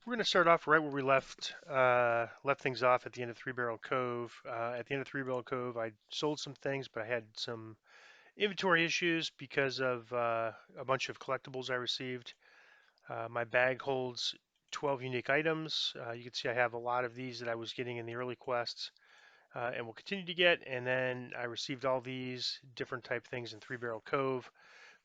We're going to start off right where we left things off at the end of Three Barrel Cove. At the end of Three Barrel Cove, I sold some things, but I had some inventory issues because of a bunch of collectibles I received. My bag holds 12 unique items. You can see I have a lot of these that I was getting in the early quests and will continue to get. And then I received all these different type things in Three Barrel Cove.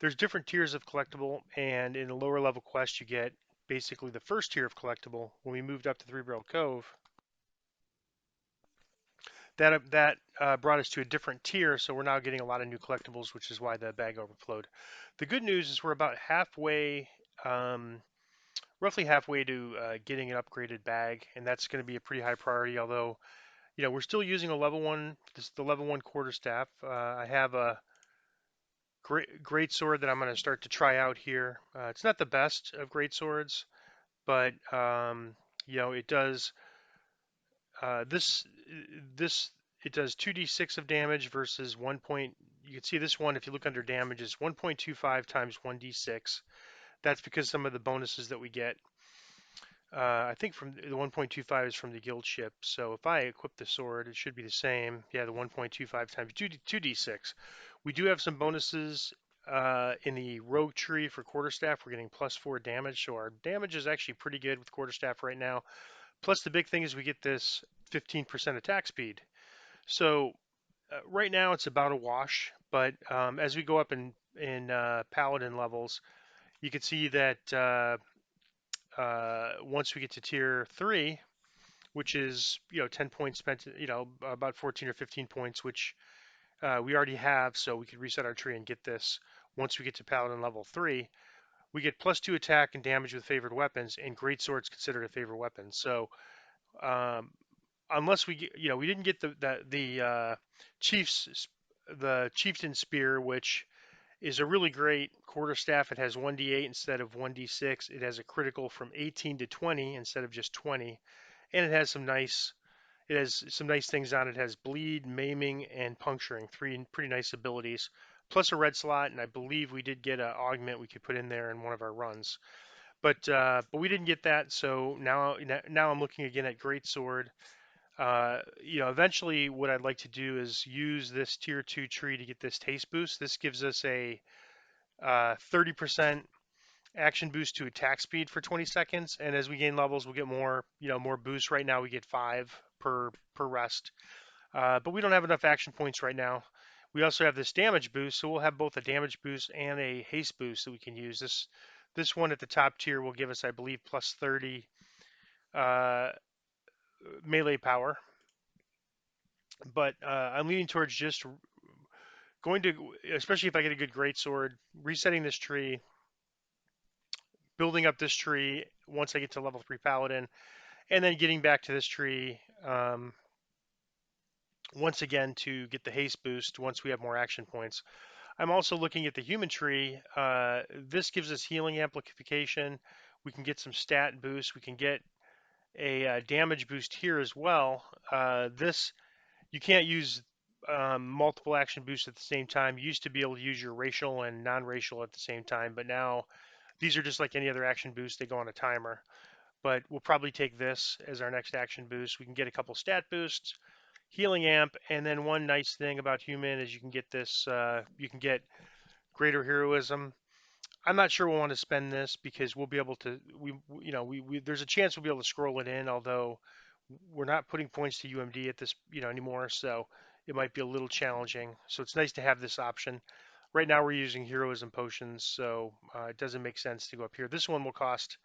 There's different tiers of collectible, and in a lower level quest, you get basically the first tier of collectible. When we moved up to Three Barrel Cove, that brought us to a different tier, so we're now getting a lot of new collectibles, which is why the bag overflowed. The good news is we're about halfway, um, roughly halfway to getting an upgraded bag, and that's going to be a pretty high priority. Although, we're still using a level one, the level one quarterstaff. I have a great sword that I'm going to start to try out here. It's not the best of great swords, but it does this this it does 2d6 of damage versus 1 point. You can see this one if you look under damage is 1.25 times 1d6. That's because some of the bonuses that we get. I think from the 1.25 is from the guild ship. So if I equip the sword, it should be the same. Yeah, the 1.25 times 2d6. We do have some bonuses in the rogue tree for quarterstaff. We're getting +4 damage, so our damage is actually pretty good with quarterstaff right now. Plus the big thing is we get this 15% attack speed. So right now it's about a wash, but as we go up in paladin levels, you can see that once we get to tier 3, which is 10 points spent, about 14 or 15 points, which we already have, so we could reset our tree and get this. Once we get to paladin level 3, we get +2 attack and damage with favored weapons, and great swords considered a favorite weapon. So um, unless we get, we didn't get the chief's the chieftain spear, which is a really great quarterstaff. It has 1d8 instead of 1d6. It has a critical from 18 to 20 instead of just 20, and it has some nice things on it. It has bleed, maiming, and puncturing. Three pretty nice abilities. Plus a red slot, and I believe we did get an augment we could put in there in one of our runs. But we didn't get that, so now I'm looking again at great sword. Eventually what I'd like to do is use this tier 2 tree to get this taste boost. This gives us a 30% action boost to attack speed for 20 seconds, and as we gain levels, we'll get more boost. Right now we get 5 per rest, but we don't have enough action points right now. We also have this damage boost, so we'll have both a damage boost and a haste boost that we can use. This one at the top tier will give us, I believe, +30 uh, melee power. But I'm leaning towards just going to, especially if I get a good greatsword, resetting this tree, building up this tree once I get to level 3 paladin, and then getting back to this tree once again to get the haste boost once we have more action points. I'm also looking at the human tree. This gives us healing amplification. We can get some stat boost. We can get a damage boost here as well. This you can't use multiple action boosts at the same time. You used to be able to use your racial and non-racial at the same time, but now these are just like any other action boost. They go on a timer. But we'll probably take this as our next action boost. We can get a couple stat boosts, healing amp, and then one nice thing about human is you can get this. You can get greater heroism. I'm not sure we'll want to spend this because we'll be able to. We there's a chance we'll be able to scroll it in, although we're not putting points to UMD at this anymore, so it might be a little challenging. So it's nice to have this option. Right now we're using heroism potions, so it doesn't make sense to go up here. This one will cost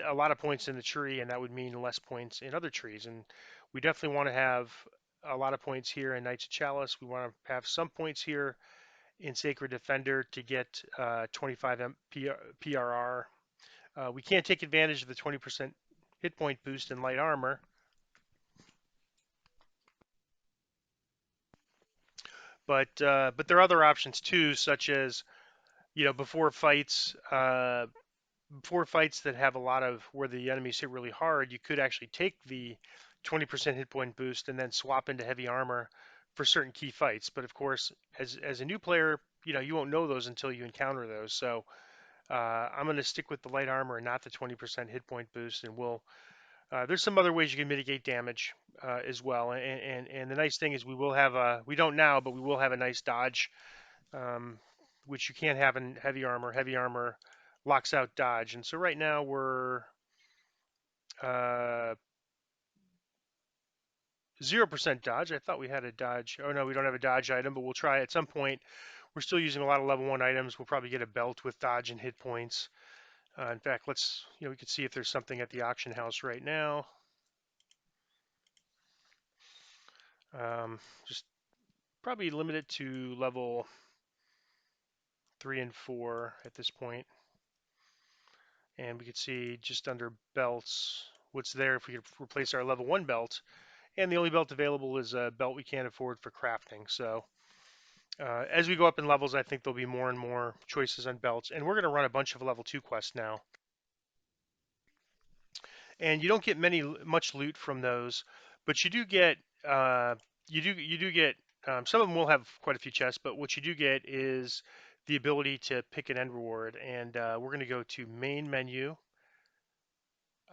a lot of points in the tree, and that would mean less points in other trees. And we definitely want to have a lot of points here in Knights of Chalice. We want to have some points here in Sacred Defender to get 25 PRR. We can't take advantage of the 20% hit point boost in light armor, but there are other options too, such as before fights that have a lot of where the enemies hit really hard, you could actually take the 20% hit point boost and then swap into heavy armor for certain key fights. But of course, as a new player, you won't know those until you encounter those. So I'm going to stick with the light armor and not the 20% hit point boost, and we'll there's some other ways you can mitigate damage as well. And the nice thing is we will have we don't now, but we will have a nice dodge, um, which you can't have in heavy armor. Heavy armor locks out dodge, and so right now we're uh, 0% dodge. I thought we had a dodge. Oh no, we don't have a dodge item, but we'll try at some point. We're still using a lot of level 1 items. We'll probably get a belt with dodge and hit points. In fact, we can see if there's something at the auction house right now. Just probably limit it to level 3 and 4 at this point. And we could see just under belts what's there if we could replace our level 1 belt. And the only belt available is a belt we can't afford for crafting. So as we go up in levels, I think there'll be more and more choices on belts. And we're going to run a bunch of level 2 quests now. And you don't get much loot from those, but you do get you do get some of them will have quite a few chests, but what you do get is the ability to pick an end reward. And we're going to go to main menu,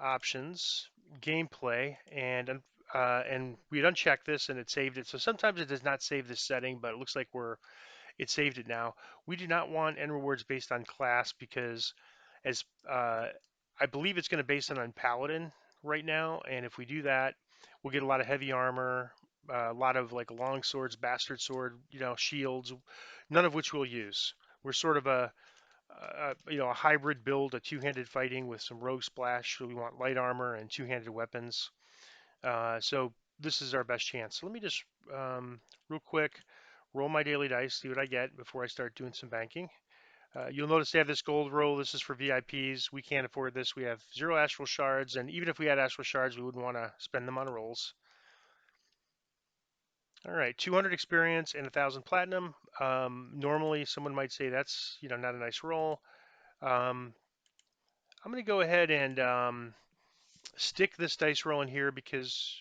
options, gameplay, and we'd unchecked this and it saved it. So sometimes it does not save this setting, but it looks like it saved it now. We do not want end rewards based on class because as I believe it's going to base it on paladin right now, and if we do that, we'll get a lot of heavy armor, a lot of like long swords, bastard sword, shields, none of which we'll use. We're sort of a hybrid build, a two-handed fighting with some rogue splash. So we want light armor and two-handed weapons. So this is our best chance. So let me just real quick roll my daily dice, see what I get before I start doing some banking. You'll notice they have this gold roll. This is for VIPs. We can't afford this. We have 0 astral shards, and even if we had astral shards, we wouldn't want to spend them on rolls. All right, 200 experience and 1,000 platinum. Normally, someone might say that's not a nice roll. Um, I'm going to go ahead and stick this dice roll in here because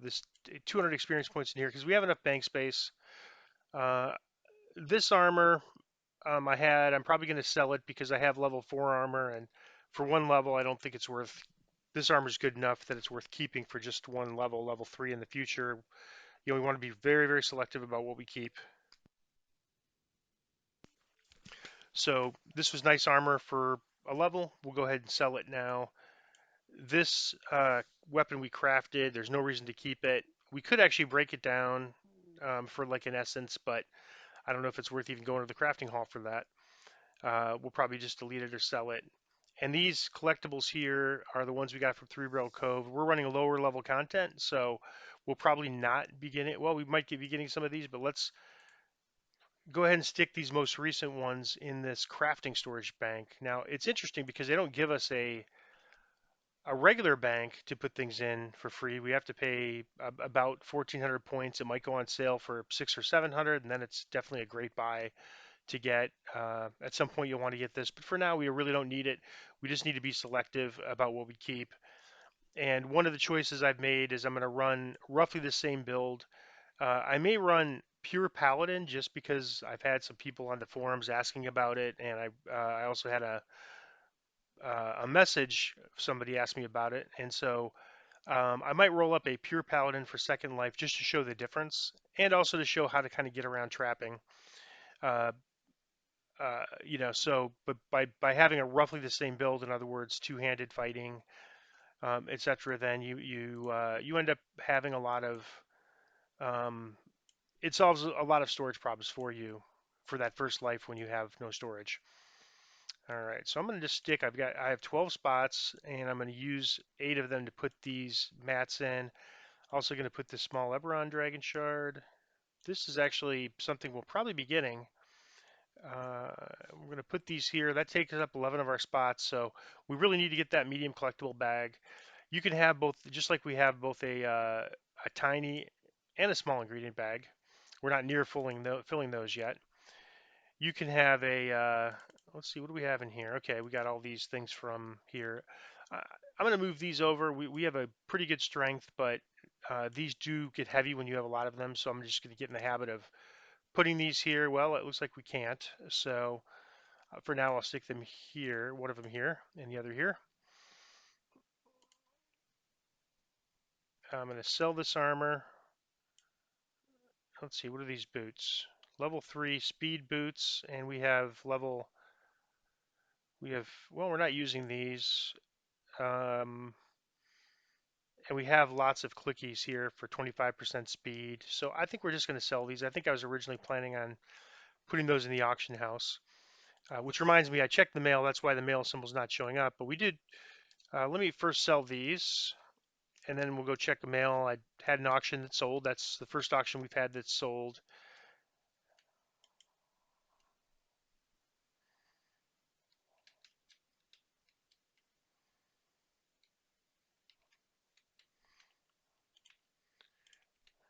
this 200 experience points in here because we have enough bank space. Uh, this armor I'm probably going to sell it because I have level 4 armor, and for one level, I don't think it's worth. This armor is good enough that it's worth keeping for just one level 3 in the future. We want to be very, very selective about what we keep. So this was nice armor for a level. We'll go ahead and sell it now. This weapon we crafted, there's no reason to keep it. We could actually break it down for like an essence, but I don't know if it's worth even going to the crafting hall for that. We'll probably just delete it or sell it. And these collectibles here are the ones we got from Three Barrel Cove. We're running lower level content, so we'll probably not be getting, well, we might be getting some of these, but let's go ahead and stick these most recent ones in this crafting storage bank. Now, it's interesting because they don't give us a regular bank to put things in for free. We have to pay about 1,400 points. It might go on sale for 600 or 700, and then it's definitely a great buy to get. At some point, you'll want to get this, but for now, we really don't need it. We just need to be selective about what we keep. And one of the choices I've made is I'm going to run roughly the same build. I may run pure Paladin just because I've had some people on the forums asking about it, and I also had a message somebody asked me about it, and so I might roll up a pure Paladin for Second Life just to show the difference, and also to show how to kind of get around trapping. Uh, so but by having a roughly the same build, in other words, two-handed fighting, etc., then you end up having a lot of um, it solves a lot of storage problems for you for that first life when you have no storage. All right, so I'm going to just stick. I have 12 spots, and I'm going to use 8 of them to put these mats in. Also going to put this small Eberron Dragon Shard. This is actually something we'll probably be getting. We're going to put these here. That takes up 11 of our spots, so we really need to get that medium collectible bag. You can have both, just like we have both a tiny and a small ingredient bag. We're not near filling those yet. You can have let's see, what do we have in here? Okay, we got all these things from here. I'm going to move these over. We have a pretty good strength, but these do get heavy when you have a lot of them, so I'm just going to get in the habit of putting these here. Well, it looks like we can't, so For now, I'll stick them here, one of them here and the other here. I'm going to sell this armor. Let's see, what are these boots? Level 3 speed boots, and we have well, we're not using these. Um, and we have lots of clickies here for 25% speed. So I think we're just going to sell these. I think I was originally planning on putting those in the auction house, which reminds me, I checked the mail. That's why the mail symbol's not showing up. But we did. Let me first sell these, and then we'll go check the mail. I had an auction that sold. That's the first auction we've had that's sold.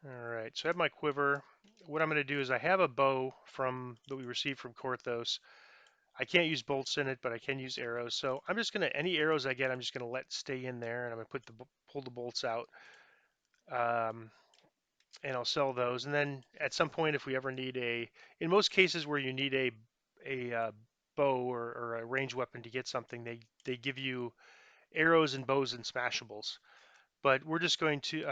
All right, so I have my quiver. What I'm going to do is I have a bow from that we received from Korthos. I can't use bolts in it, but I can use arrows. So I'm just going to, any arrows I get, I'm just going to let stay in there, and I'm going to pull the bolts out, um, and I'll sell those. And then at some point, if we ever need in most cases where you need a bow or a range weapon to get something, they give you arrows and bows and smashables. But we're just going to,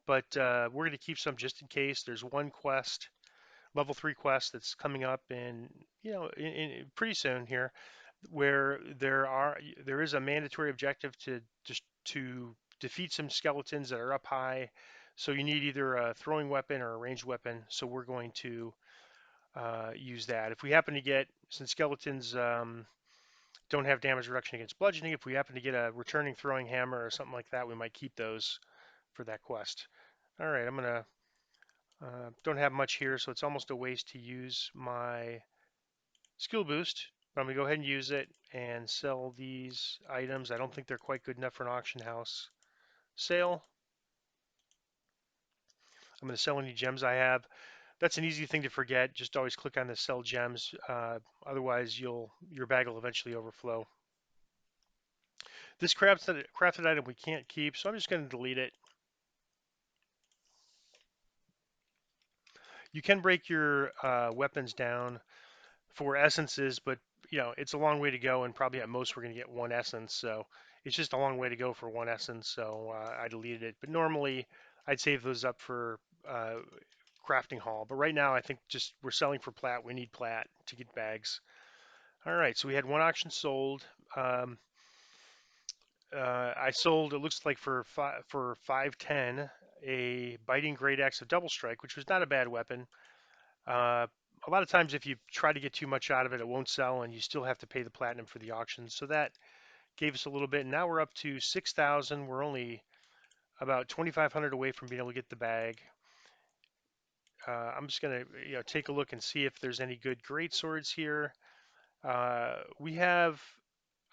we're going to keep some just in case. There's one quest, level 3 quest that's coming up in pretty soon here, where there is a mandatory objective to just to defeat some skeletons that are up high. So you need either a throwing weapon or a ranged weapon. So we're going to use that. If we happen to get, since skeletons don't have damage reduction against bludgeoning, if we happen to get a returning throwing hammer or something like that, we might keep those for that quest. All right, I'm gonna don't have much here, so it's almost a waste to use my skill boost. But I'm gonna go ahead and use it and sell these items. I don't think they're quite good enough for an auction house sale. I'm gonna sell any gems I have. That's an easy thing to forget. Just always click on the sell gems. Otherwise, your bag will eventually overflow. This crafted item we can't keep, so I'm just going to delete it. You can break your weapons down for essences, but it's a long way to go, and probably at most we're going to get one essence. So it's just a long way to go for one essence. So I deleted it. But normally I'd save those up for uh, crafting hall. But right now I think just we're selling for plat. We need plat to get bags. All right, so we had one auction sold. Um, I sold, it looks like for 510, a biting great axe of double strike, which was not a bad weapon. Uh, a lot of times, if you try to get too much out of it, it won't sell, and you still have to pay the platinum for the auction. So that gave us a little bit. And now we're up to 6,000. We're only about 2,500 away from being able to get the bag. I'm just gonna take a look and see if there's any good great swords here. We have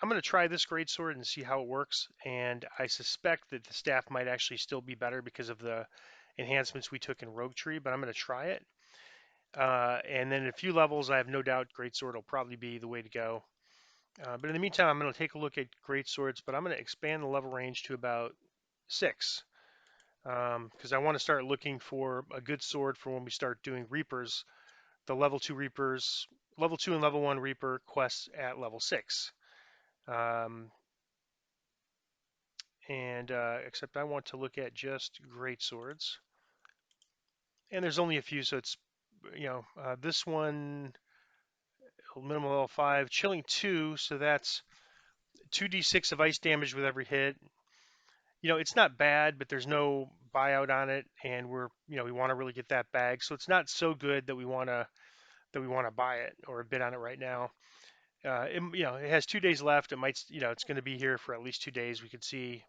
I'm going to try this greatsword and see how it works. And I suspect that the staff might actually still be better because of the enhancements we took in Rogue Tree, but I'm going to try it. And then in a few levels, I have no doubt greatsword will probably be the way to go. But in the meantime, I'm going to take a look at greatswords, but I'm going to expand the level range to about 6 because I want to start looking for a good sword for when we start doing Reapers, the level 2 Reapers, level 2 and level 1 Reaper quests at level 6. Um, and except I want to look at just great swords, and there's only a few, so it's this one minimum level 5, chilling 2, so that's 2d6 of ice damage with every hit. It's not bad, but there's no buyout on it, and we want to really get that bag, so it's not so good that we want to buy it or bid on it right now. It has 2 days left. It might, it's going to be here for at least 2 days. We could see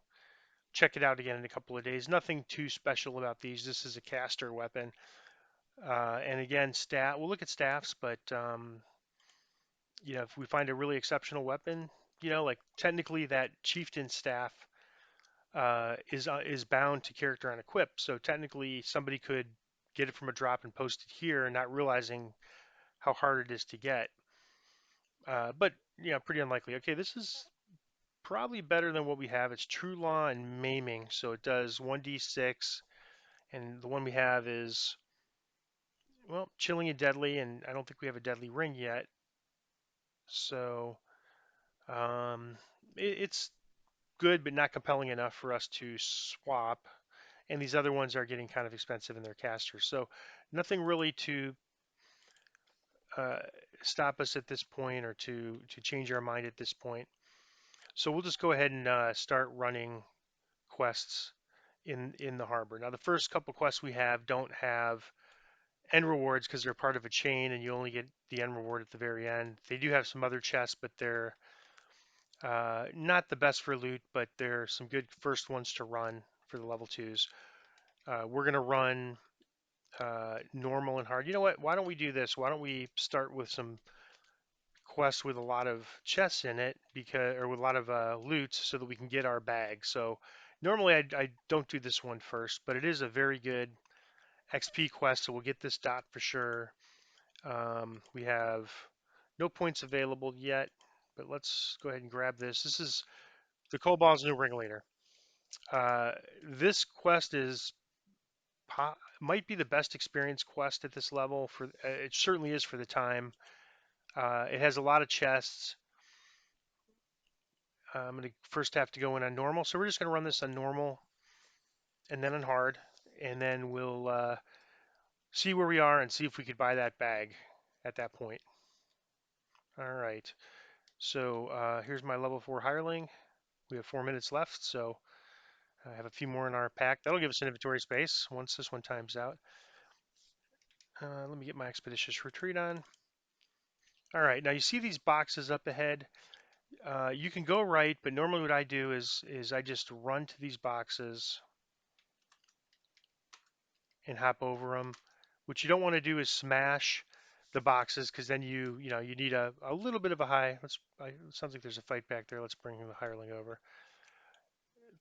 check it out again in a couple of days. Nothing too special about these. This is a caster weapon. And again, we'll look at staffs, but if we find a really exceptional weapon, like technically that chieftain staff is bound to character on equip. So technically somebody could get it from a drop and post it here, not realizing how hard it is to get. But pretty unlikely. Okay, this is probably better than what we have. It's True Law and Maiming, so it does 1d6, and the one we have is, well, Chilling and Deadly, and I don't think we have a Deadly Ring yet. So um, it's good, but not compelling enough for us to swap. And these other ones are getting kind of expensive in their casters. So nothing really to uh, stop us at this point or to change our mind at this point. So we'll just go ahead and start running quests in the harbor. Now the first couple quests we have don't have end rewards because they're part of a chain and you only get the end reward at the very end. They do have some other chests, but they're not the best for loot, but they're some good first ones to run for the level twos. We're gonna run normal and hard. You know what? Why don't we do this? Why don't we start with some quests with a lot of chests in it, because or with a lot of loot, so that we can get our bag. So normally I don't do this one first, but it is a very good XP quest, so we'll get this dot for sure. We have no points available yet, but let's go ahead and grab this. This is the Kobold's new Ringleader. Uh, this quest is might be the best experience quest at this level. For it certainly is for the time. It has a lot of chests. I'm going to first have to go in on normal, so we're just going to run this on normal and then on hard, and then we'll see where we are and see if we could buy that bag at that point. All right. So here's my level 4 hireling. We have 4 minutes left, so I have a few more in our pack. That'll give us an inventory space once this one times out. Let me get my expeditious retreat on. All right, now you see these boxes up ahead. You can go right, but normally what I do is I just run to these boxes and hop over them. What you don't want to do is smash the boxes because then you need a little bit of a high. It sounds like there's a fight back there. Let's bring the hireling over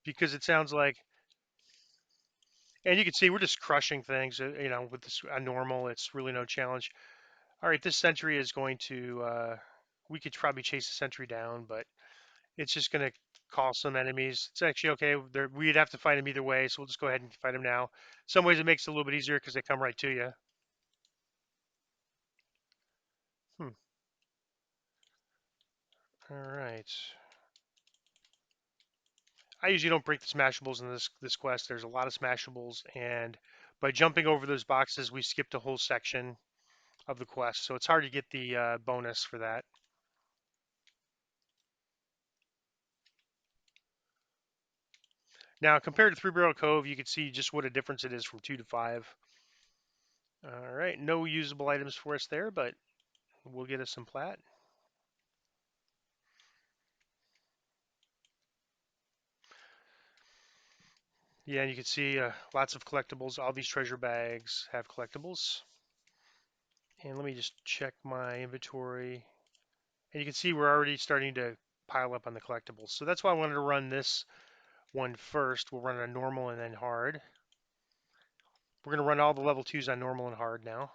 because it sounds like, and you can see we're just crushing things. With this normal, it's really no challenge. All right, this sentry is going to. We could probably chase the sentry down, but it's just going to call some enemies. It's actually okay. We'd have to fight him either way, so we'll just go ahead and fight him now. Some ways it makes it a little bit easier because they come right to you. Hmm. All right. I usually don't break the smashables in this quest. There's a lot of smashables, and by jumping over those boxes, we skipped a whole section of the quest, so it's hard to get the bonus for that. Now, compared to Three Barrel Cove, you can see just what a difference it is from 2 to 5. All right, no usable items for us there, but we'll get us some plat. Yeah, and you can see lots of collectibles. All these treasure bags have collectibles. And let me just check my inventory. And you can see we're already starting to pile up on the collectibles. So that's why I wanted to run this one first. We'll run on normal and then hard. We're going to run all the level 2s on normal and hard now.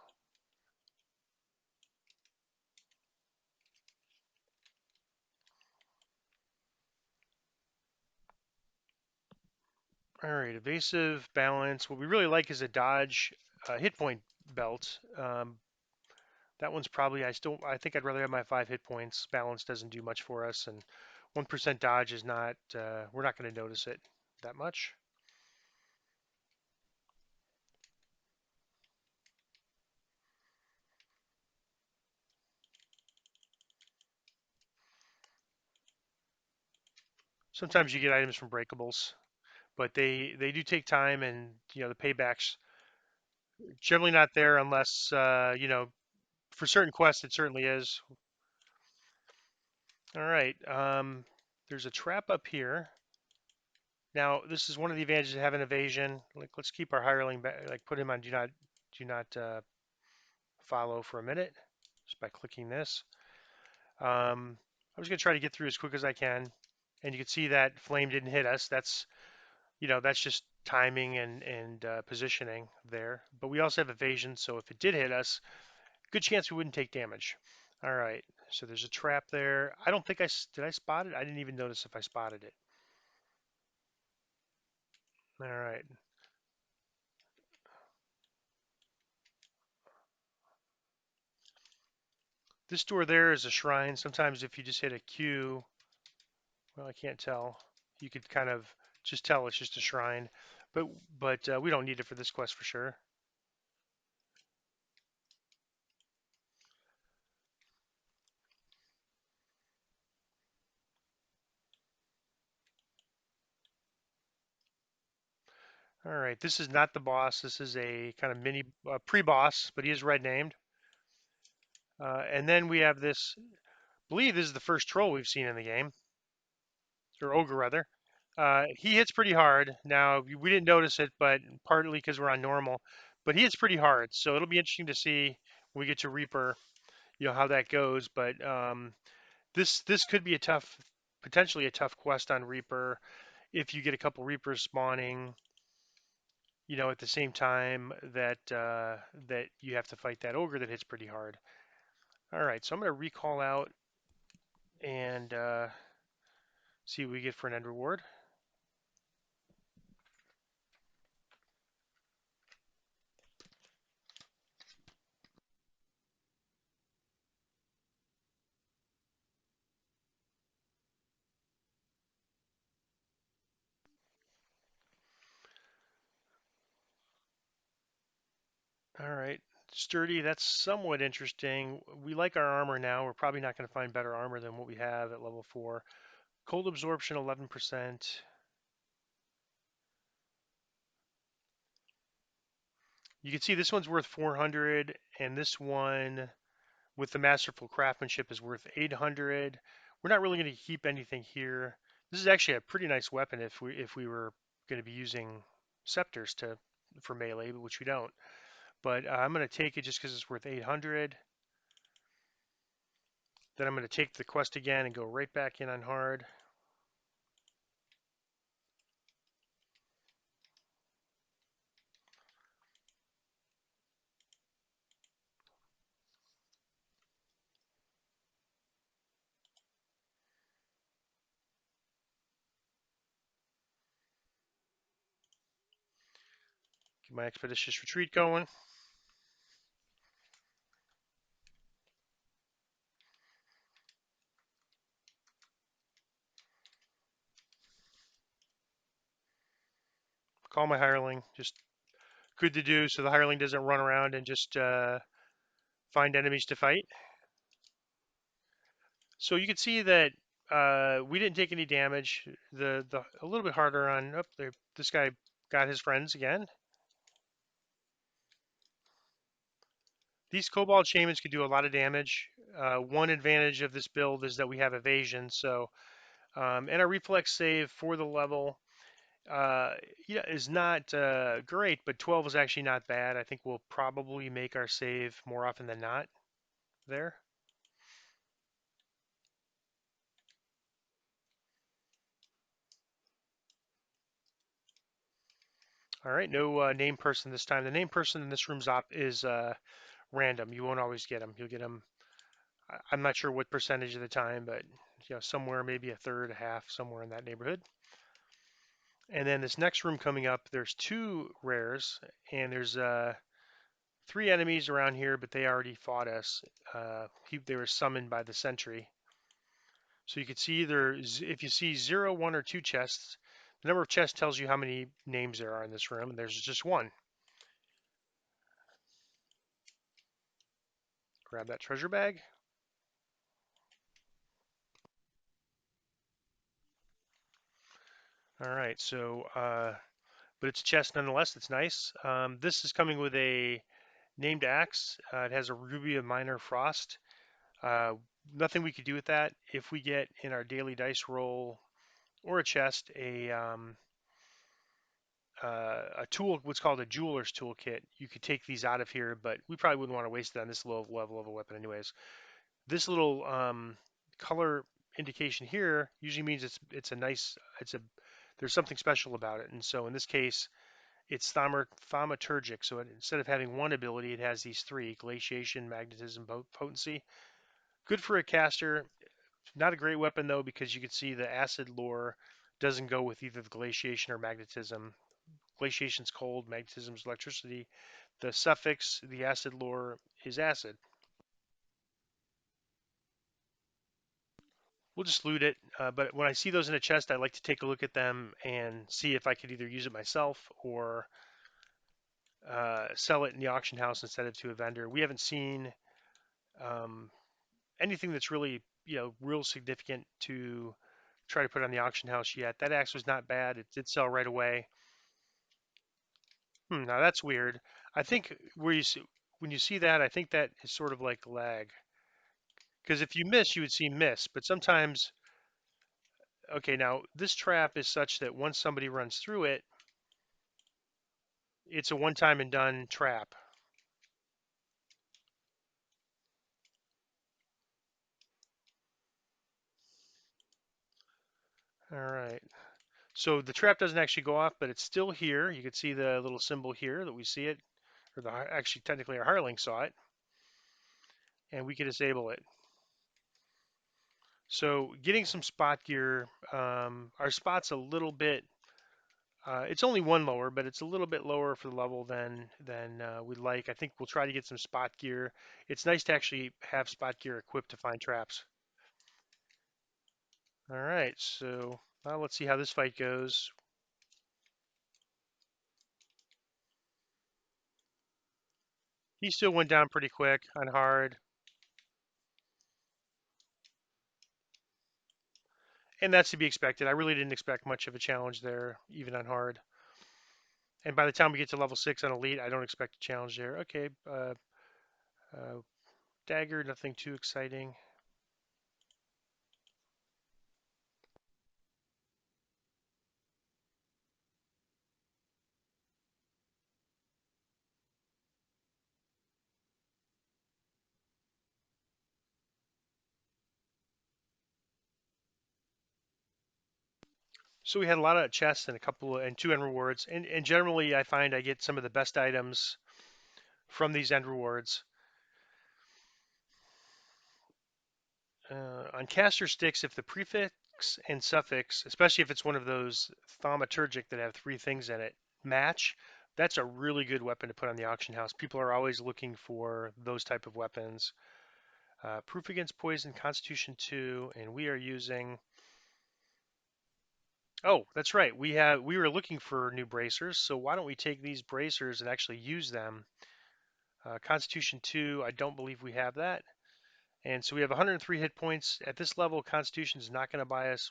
All right, evasive, balance. What we really like is a dodge hit point belt. That one's probably, I think I'd rather have my 5 hit points. Balance doesn't do much for us, and 1% dodge is not, we're not going to notice it that much. Sometimes you get items from breakables, but they do take time, and the payback's generally not there unless for certain quests it certainly is. All right, there's a trap up here. Now this is one of the advantages of having evasion. Like let's keep our hireling back, like put him on do not follow for a minute just by clicking this. I'm just gonna try to get through as quick as I can, and you can see that flame didn't hit us. That's just timing and positioning there. But we also have evasion, so if it did hit us, good chance we wouldn't take damage. All right, so there's a trap there. I don't think did I spot it? I didn't even notice if I spotted it. All right, This door there is a shrine. Sometimes if you just hit a Q, well, I can't tell. You could kind of just tell it's just a shrine, but we don't need it for this quest for sure. All right, this is not the boss. This is a kind of mini pre-boss, but he is red named. And then we have this. I believe this is the first troll we've seen in the game, or ogre rather. He hits pretty hard. Now we didn't notice it, but partly because we're on normal. But he hits pretty hard, so it'll be interesting to see when we get to Reaper, how that goes. But this could be a tough, potentially a tough quest on Reaper if you get a couple Reapers spawning, at the same time that you have to fight that ogre that hits pretty hard. All right, so I'm going to recall out and see what we get for an end reward. All right, sturdy. That's somewhat interesting. We like our armor now. We're probably not going to find better armor than what we have at level 4. Cold absorption 11%. You can see this one's worth 400, and this one with the masterful craftsmanship is worth 800. We're not really going to keep anything here. This is actually a pretty nice weapon if we were going to be using scepters for melee, which we don't. But I'm going to take it just because it's worth 800. Then I'm going to take the quest again and go right back in on hard. Get my expeditious retreat going. Call my hireling. Just good to do so the hireling doesn't run around and just find enemies to fight. So you can see that we didn't take any damage. The a little bit harder on up there. This guy got his friends again. These Kobold shamans can do a lot of damage. One advantage of this build is that we have evasion. So and our reflex save for the level uh, is not great, but 12 is actually not bad. I think we'll probably make our save more often than not there. All right, no name person this time. The name person in this room's op is random. You won't always get them. You'll get them. I'm not sure what percentage of the time, but somewhere maybe a third, a half, somewhere in that neighborhood. And then this next room coming up, there's 2 rares, and there's 3 enemies around here, but they already fought us. They were summoned by the sentry. So you could see either if you see 0, 1, or 2 chests, the number of chests tells you how many names there are in this room, and there's just 1. Grab that treasure bag. All right, so but it's a chest nonetheless. It's nice. This is coming with a named axe. It has a ruby of minor frost. Uh, Nothing we could do with that. If we get in our daily dice roll or a chest a tool, what's called a jeweler's toolkit, you could take these out of here, but we probably wouldn't want to waste it on this low level of a weapon anyways. This little color indication here usually means it's a there's something special about it, and so in this case it's thaumaturgic. So instead of having one ability, it has these 3: glaciation, magnetism, potency. Good for a caster. Not a great weapon though, because you can see the acid lore doesn't go with either the glaciation or magnetism. Glaciation's cold, magnetism's electricity. The suffix, the acid lore, is acid. we'll just loot it. But when I see those in a chest, I like to take a look at them and see if I could either use it myself or sell it in the auction house instead of to a vendor. We haven't seen um, anything that's really, real significant to try to put on the auction house yet. That axe was not bad. It did sell right away. Now that's weird. I think when you see that, I think that is sort of like lag. Because if you miss, you would see miss. But sometimes, okay, now this trap is such that once somebody runs through it, it's a one time and done trap. All right. So the trap doesn't actually go off, but it's still here. You can see the little symbol here that we see it, or actually technically our hireling saw it, and we can disable it. So getting some spot gear, our spot's a little bit. It's only one lower, but it's a little bit lower for the level than we'd like. I think we'll try to get some spot gear. It's nice to actually have spot gear equipped to find traps. All right, so now let's see how this fight goes. He still went down pretty quick on hard, and that's to be expected. I really didn't expect much of a challenge there, even on hard. And by the time we get to level 6 on elite, I don't expect a challenge there. Okay, uh, dagger, nothing too exciting. So we had a lot of chests and a couple and two end rewards, and generally I find I get some of the best items from these end rewards. On caster sticks, if the prefix and suffix, especially if it's one of those thaumaturgic that have three things in it, match, that's a really good weapon to put on the auction house. People are always looking for those type of weapons. Proof against poison, Constitution 2, and we are using. Oh, that's right. We were looking for new bracers, so why don't we take these bracers and actually use them? Constitution 2, I don't believe we have that. And so we have 103 hit points. At this level, Constitution is not going to buy us.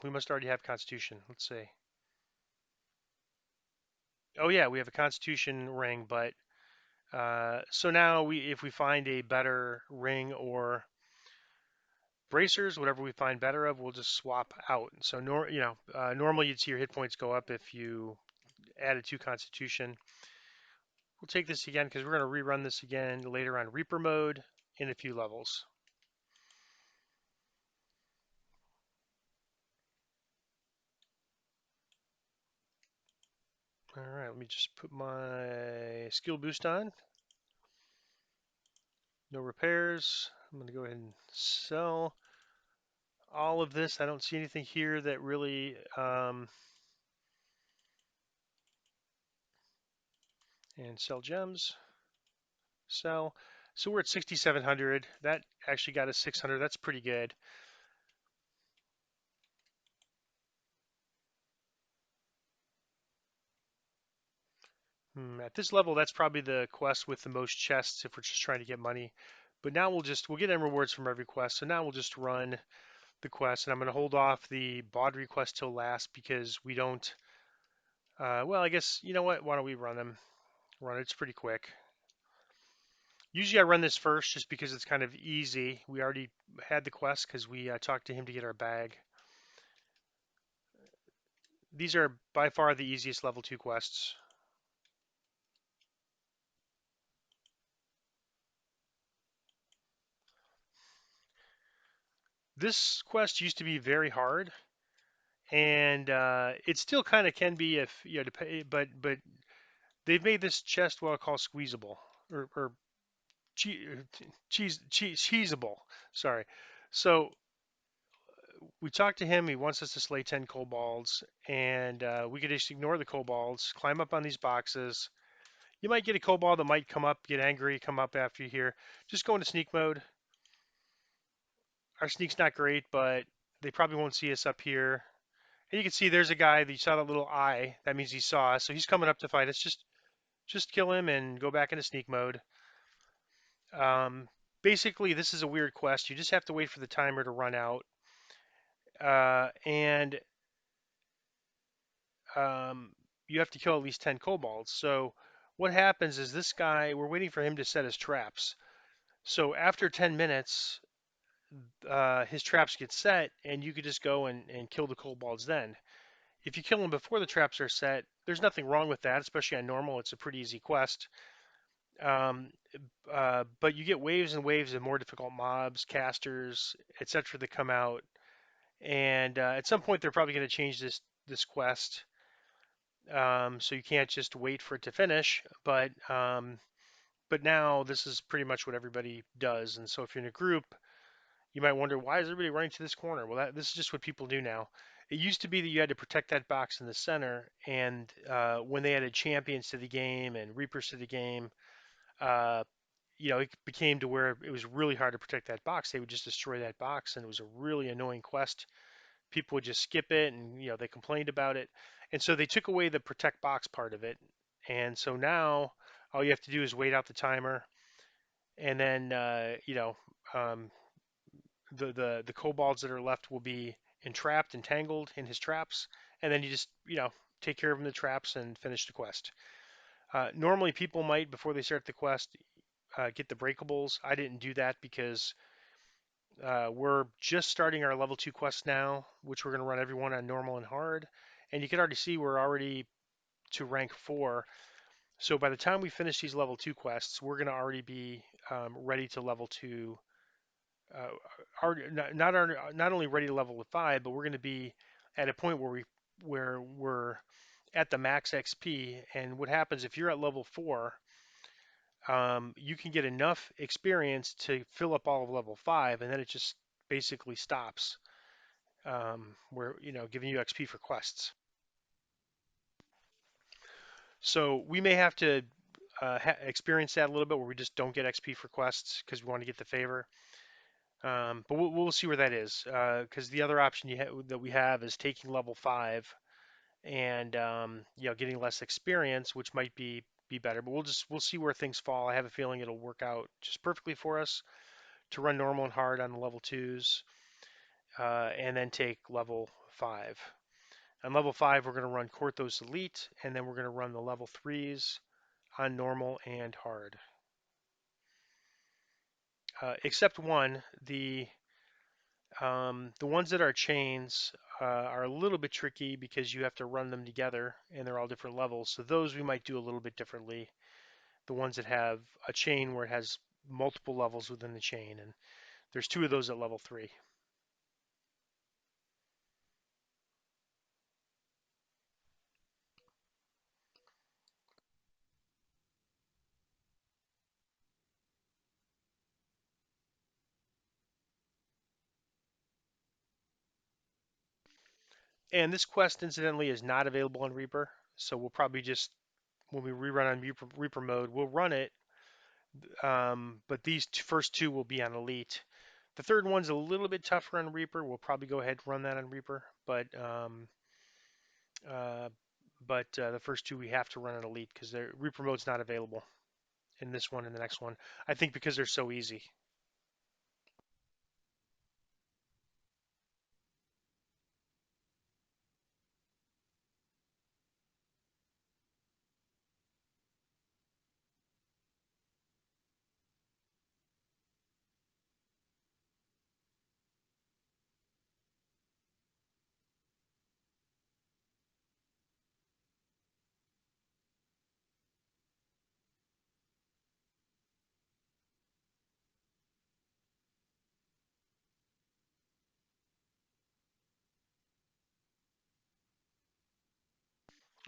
We must already have Constitution. Let's see. Oh yeah, we have a Constitution ring, but so now if we find a better ring or bracers, whatever we find better of, we'll just swap out. So normally you'd see your hit points go up if you added 2 Constitution. We'll take this again because we're going to rerun this again later on Reaper mode in a few levels. All right, let me just put my skill boost on. No repairs. I'm going to go ahead and sell all of this. I don't see anything here that really and sell gems. Sell. So we're at 6,700. That actually got us 600. That's pretty good. At this level, that's probably the quest with the most chests if we're just trying to get money. But now we'll get end rewards from every quest. So now we'll just run the quest, and I'm going to hold off the Baudry quest till last because we don't. Well, I guess you know what? Why don't we run them? Run it. It's pretty quick. Usually I run this first just because it's kind of easy. We already had the quest because we talked to him to get our bag. These are by far the easiest level 2 quests. This quest used to be very hard, and it still kind of can be if you know, but they've made this chest what I call squeezable or cheeseable. Sorry. So we talked to him. He wants us to slay 10 kobolds, and we could just ignore the kobolds, climb up on these boxes. You might get a kobold that might come up, get angry, come up after you here. Just go into sneak mode. Our sneak's not great, but they probably won't see us up here. And you can see there's a guy that you saw that little eye. That means he saw us. So he's coming up to fight us. Just kill him and go back into sneak mode. Basically, this is a weird quest. You just have to wait for the timer to run out. And you have to kill at least 10 kobolds. So what happens is this guy, we're waiting for him to set his traps. So after 10 minutes, his traps get set, and you could just go and kill the kobolds then. If you kill them before the traps are set, there's nothing wrong with that, especially on normal. It's a pretty easy quest. Um, but you get waves and waves of more difficult mobs, casters, etc. that come out, and at some point they're probably going to change this quest, so you can't just wait for it to finish. But now this is pretty much what everybody does, and so if you're in a group, you might wonder why is everybody running to this corner? Well, this is just what people do now. It used to be that you had to protect that box in the center, and when they added champions to the game and reapers to the game, uh, it became to where it was really hard to protect that box. They would just destroy that box, and it was a really annoying quest. People would just skip it, and they complained about it, and so they took away the protect box part of it. And so now all you have to do is wait out the timer, and then um, the kobolds that are left will be entrapped, entangled in his traps, and then you just take care of the traps and finish the quest. Normally, people might before they start the quest get the breakables. I didn't do that because we're just starting our level 2 quest now, which we're going to run everyone on normal and hard. And you can already see we're already to rank 4. So by the time we finish these level 2 quests, we're going to already be ready to level 2. Not only ready to level 5, but we're going to be at a point where we're at the max XP. And what happens if you're at level 4, you can get enough experience to fill up all of level 5, and then it just basically stops. Where giving you XP for quests. So we may have to experience that a little bit, where we just don't get XP for quests because we want to get the favor. But we'll see where that is, because the other option that we have is taking level 5 and getting less experience, which might be better. But we'll see where things fall. I have a feeling it'll work out just perfectly for us to run normal and hard on the level 2s, and then take level 5. On level 5, we're going to run Korthos Elite, and then we're going to run the level 3s on normal and hard. Except one, the ones that are chains are a little bit tricky because you have to run them together, and they're all different levels. So those we might do a little bit differently. The ones that have a chain where it has multiple levels within the chain, and there's 2 of those at level 3. And this quest, incidentally, is not available on Reaper, so we'll probably just, when we rerun on Reaper mode, we'll run it, but these first 2 will be on Elite. The third one's a little bit tougher on Reaper. We'll probably go ahead and run that on Reaper, uh, but the first 2 we have to run on Elite because Reaper mode's not available in this one and the next one. I think because they're so easy.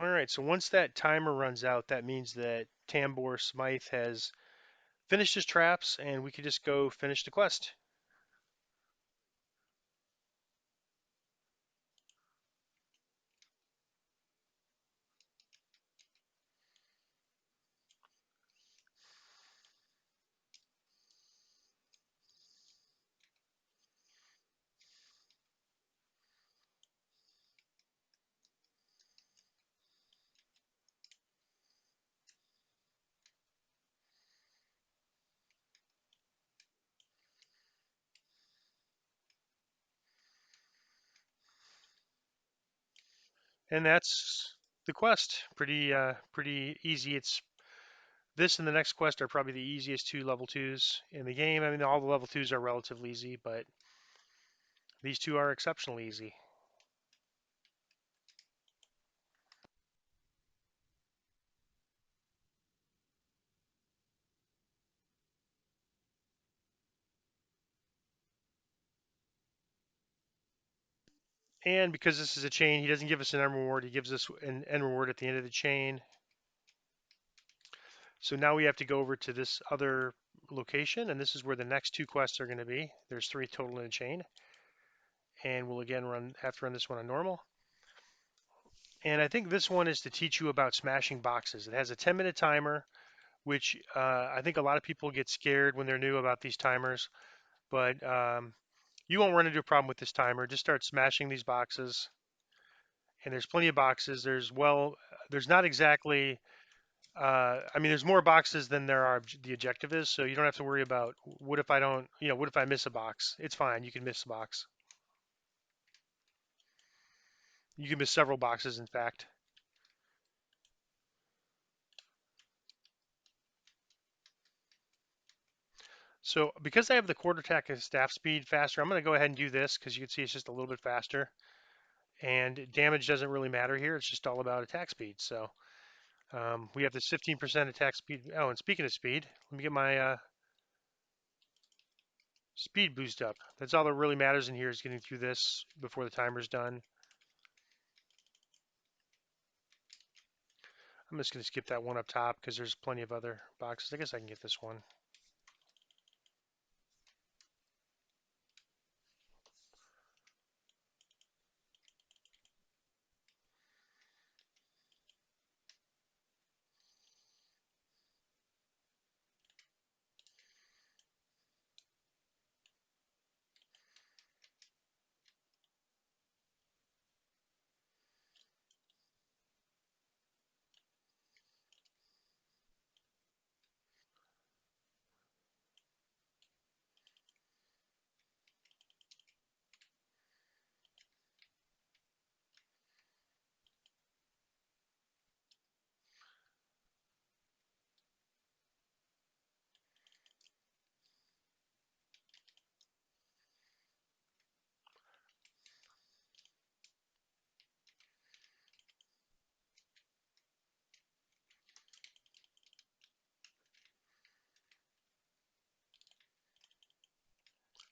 All right, so once that timer runs out, that means that Tambor Smythe has finished his traps, and we could just go finish the quest. And that's the quest. Pretty easy. It's this and the next quest are probably the easiest two level twos in the game. I mean, all the level twos are relatively easy, but these two are exceptionally easy. And because this is a chain, he doesn't give us an end reward. He gives us an end reward at the end of the chain. So now we have to go over to this other location, and this is where the next two quests are going to be. There's three total in a chain. And we'll again have to run this one on normal. And I think this one is to teach you about smashing boxes. It has a 10-minute timer, which I think a lot of people get scared when they're new about these timers. But you won't run into a problem with this timer. Just start smashing these boxes. And there's plenty of boxes. There's not exactly, I mean, there's more boxes than there are the objective is. So you don't have to worry about what if I don't, what if I miss a box? It's fine. You can miss a box. You can miss several boxes, in fact. So because I have the quarter tack and staff speed faster, I'm going to go ahead and do this because you can see it's just a little bit faster. And damage doesn't really matter here. It's just all about attack speed. So we have this 15% attack speed. Oh, and speaking of speed, let me get my speed boost up. That's all that really matters in here is getting through this before the timer's done. I'm just going to skip that one up top because there's plenty of other boxes. I guess I can get this one.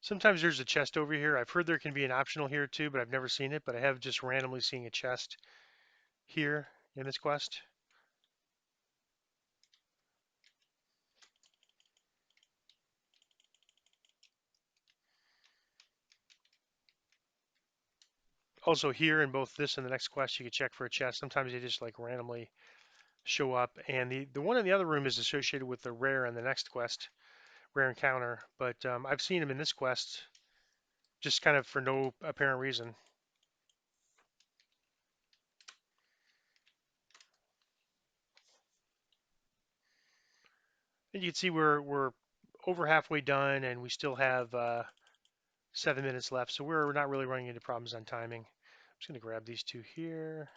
Sometimes there's a chest over here. I've heard there can be an optional here too, but I've never seen it. But I have just randomly seen a chest here in this quest. Also here in both this and the next quest, you can check for a chest. Sometimes they just like randomly show up. And the one in the other room is associated with the rare in the next quest, rare encounter. But I've seen them in this quest just kind of for no apparent reason. And you can see we're over halfway done and we still have 7 minutes left. So we're not really running into problems on timing. I'm just going to grab these two here.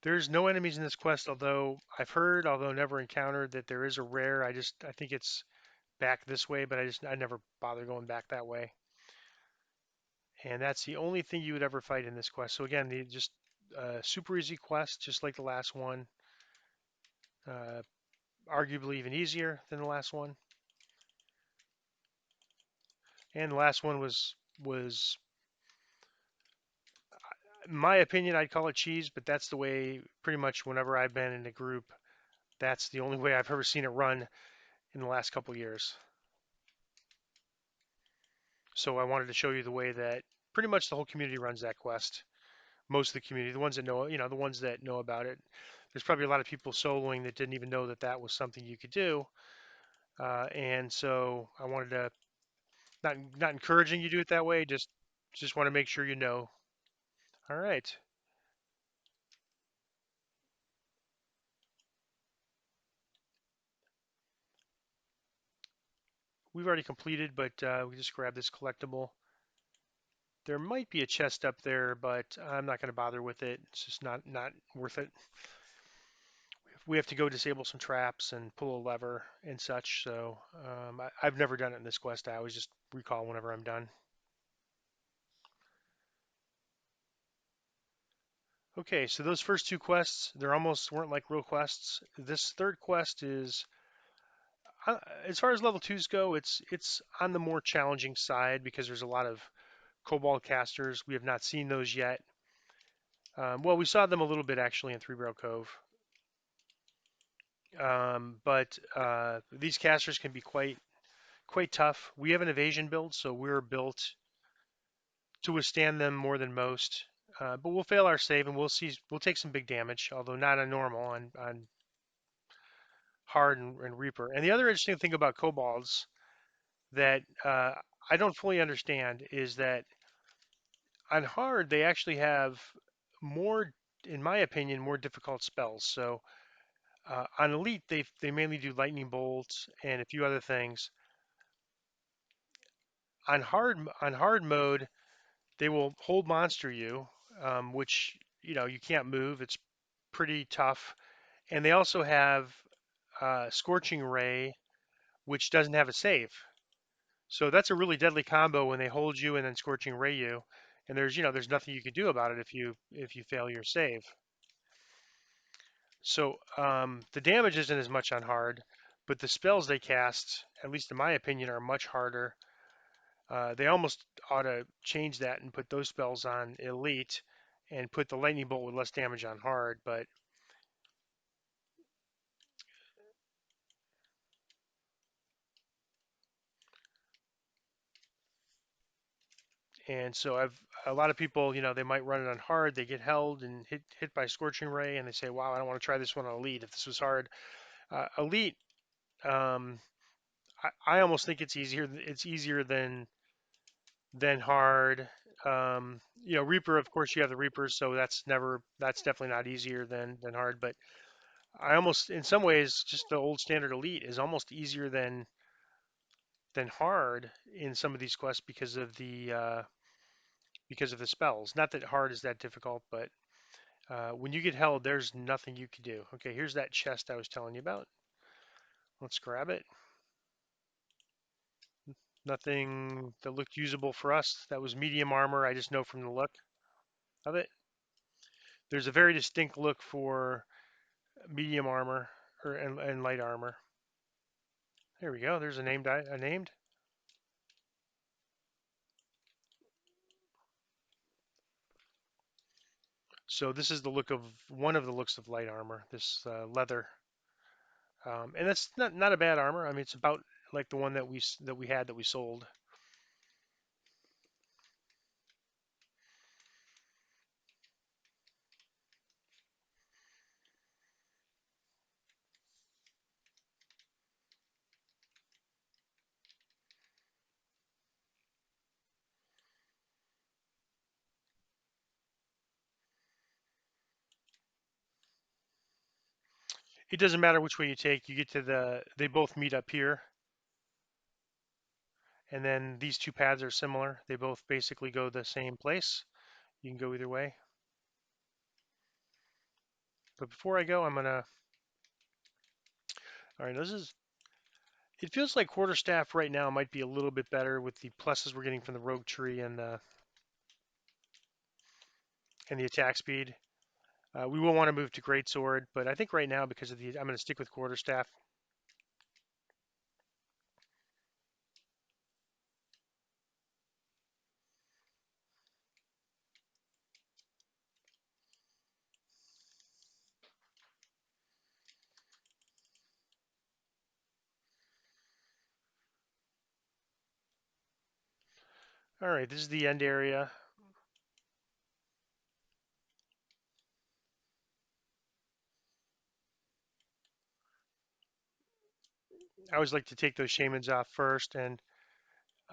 There's no enemies in this quest, although I've heard, although never encountered, that there is a rare. I think it's back this way, but I never bother going back that way. And that's the only thing you would ever fight in this quest. So again, just super easy quest, just like the last one. Uh, Arguably even easier than the last one. And the last one was, in my opinion, I'd call it cheese, but that's the way pretty much whenever I've been in a group, that's the only way I've ever seen it run in the last couple years. So I wanted to show you the way that pretty much the whole community runs that quest. Most of the community, the ones that know, the ones that know about it. There's probably a lot of people soloing that didn't even know that that was something you could do. And so I wanted to not encouraging you to do it that way, just want to make sure you know. All right, we've already completed, but we just grab this collectible. There might be a chest up there, but I'm not going to bother with it. It's just not worth it. We have to go disable some traps and pull a lever and such. So I've never done it in this quest. I always just recall whenever I'm done. Okay, so those first two quests, they're almost weren't like real quests. This third quest is, as far as level twos go, it's on the more challenging side because there's a lot of Kobold casters. We have not seen those yet. Well, we saw them a little bit actually in Three Barrel Cove, but these casters can be quite tough. We have an evasion build, so we're built to withstand them more than most. But we'll fail our save and we'll see. We'll take some big damage, although not on normal, on hard and Reaper. And the other interesting thing about Kobolds that I don't fully understand is that on hard they actually have more, in my opinion, more difficult spells. So on elite they mainly do lightning bolts and a few other things. On hard mode they will hold monster you, which you can't move. It's pretty tough. And they also have Scorching Ray, which doesn't have a save. So that's a really deadly combo when they hold you and then Scorching Ray you. And there's nothing you can do about it if you fail your save. So the damage isn't as much on hard, but the spells they cast, at least in my opinion, are much harder. They almost ought to change that and put those spells on elite and put the lightning bolt with less damage on hard. But and so a lot of people, they might run it on hard, they get held and hit by Scorching Ray, and they say, "Wow, I don't want to try this one on elite. If this was hard, elite, um, I almost think it's easier. It's easier than hard. Reaper, of course, you have the Reapers, so that's definitely not easier than hard. But I almost, in some ways, just the old standard elite is almost easier than hard in some of these quests because of the spells. Not that hard is that difficult, but when you get held, there's nothing you can do. Okay, here's that chest I was telling you about. Let's grab it. Nothing that looked usable for us. That was medium armor. I just know from the look of it. There's a very distinct look for medium armor and light armor. There we go. There's a named. So this is the look of one of the looks of light armor. This leather, and that's not a bad armor. I mean, it's about like the one that we had that we sold. It doesn't matter which way you take. You get to they both meet up here, and then these two paths are similar. They both basically go the same place. You can go either way. But before I go, I'm gonna. All right, this is. It feels like quarterstaff right now might be a little bit better with the pluses we're getting from the rogue tree and the attack speed. We will want to move to greatsword, but I think right now because of I'm going to stick with quarterstaff. All right, this is the end area. I always like to take those shamans off first, and